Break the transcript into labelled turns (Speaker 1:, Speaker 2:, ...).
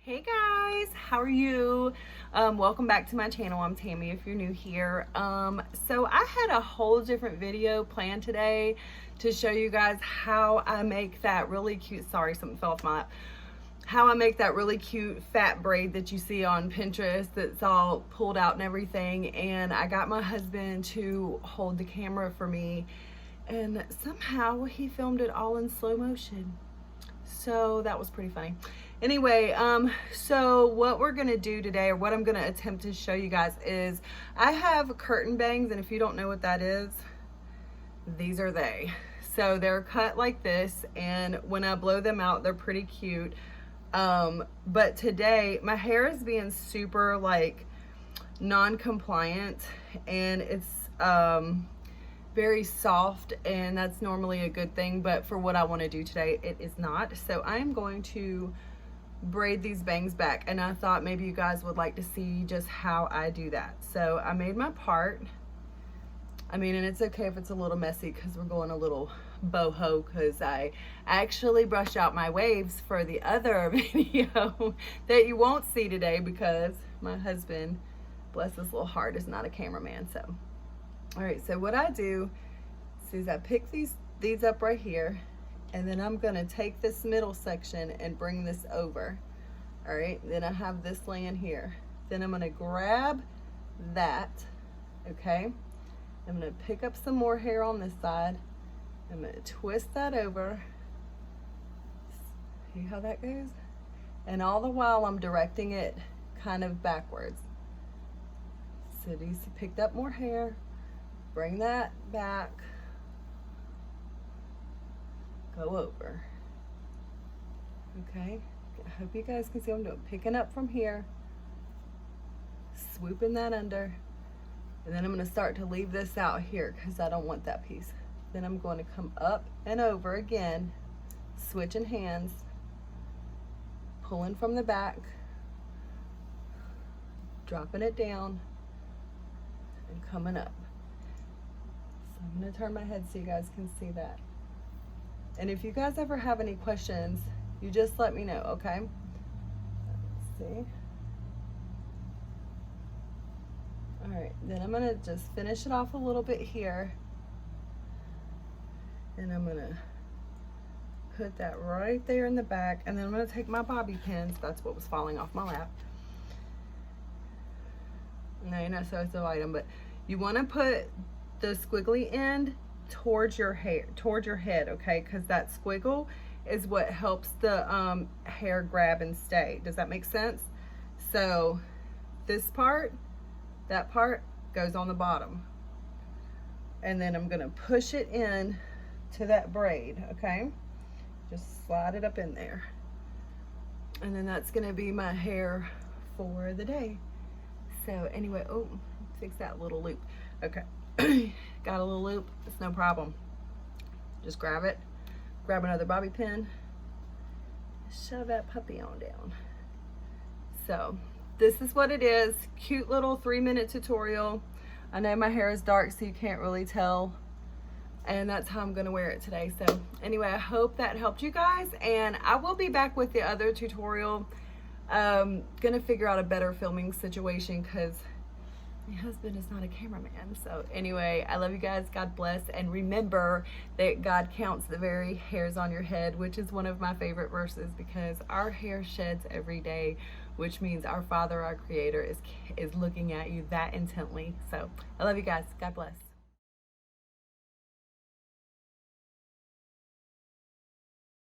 Speaker 1: Hey guys, how are you? Welcome back to my channel. I'm Tammy if you're new here. So I had a whole different video planned today to show you guys how I make that really cute, sorry something fell off my lap, how I make that really cute fat braid that you see on Pinterest that's all pulled out and everything. And I got my husband to hold the camera for me and somehow he filmed it all in slow motion. So that was pretty funny. Anyway, so what we're gonna do today, or what I'm gonna attempt to show you guys, is I have curtain bangs, and if you don't know what that is, these are they. So they're cut like this, and when I blow them out, they're pretty cute. But today, my hair is being super like non-compliant, and it's very soft, and that's normally a good thing, but for what I want to do today, it is not. So I am going to braid these bangs back, and I thought maybe you guys would like to see just how I do that. So I made my part. I mean, and it's okay if it's a little messy because we're going a little boho, because I actually brushed out my waves for the other video that you won't see today because my husband, bless his little heart, is not a cameraman. So all right, so what I do is I pick these up right here, and then I'm gonna take this middle section and bring this over. All right, then I have this laying here. Then I'm gonna grab that, okay? I'm gonna pick up some more hair on this side. I'm gonna twist that over. See how that goes? And all the while I'm directing it kind of backwards. So these picked up more hair. Bring that back, go over. Okay, I hope you guys can see what I'm doing. Picking up from here, swooping that under, and then I'm going to start to leave this out here because I don't want that piece. Then I'm going to come up and over again, switching hands, pulling from the back, dropping it down, and coming up. I'm gonna turn my head so you guys can see that. And if you guys ever have any questions, you just let me know, okay? Let's see. All right, then I'm gonna just finish it off a little bit here. And I'm gonna put that right there in the back. And then I'm gonna take my bobby pins. That's what was falling off my lap. No, you're not supposed to light them, but you wanna put the squiggly end towards your hair, towards your head, okay? Because that squiggle is what helps the hair grab and stay. Does that make sense? So this part, that part goes on the bottom, and then I'm gonna push it in to that braid, okay? Just slide it up in there, and then that's gonna be my hair for the day. So anyway, oh, fix that little loop. Okay. Got a little loop, it's no problem. Just grab it, grab another bobby pin, shove that puppy on down. So this is what it is. Cute little 3-minute tutorial. I know my hair is dark so you can't really tell, and that's how I'm gonna wear it today. So anyway, I hope that helped you guys, and I will be back with the other tutorial. Gonna figure out a better filming situation because my husband is not a cameraman. So anyway, I love you guys. God bless. And remember that God counts the very hairs on your head, which is one of my favorite verses, because our hair sheds every day, which means our Father, our Creator, is looking at you that intently. So I love you guys. God bless.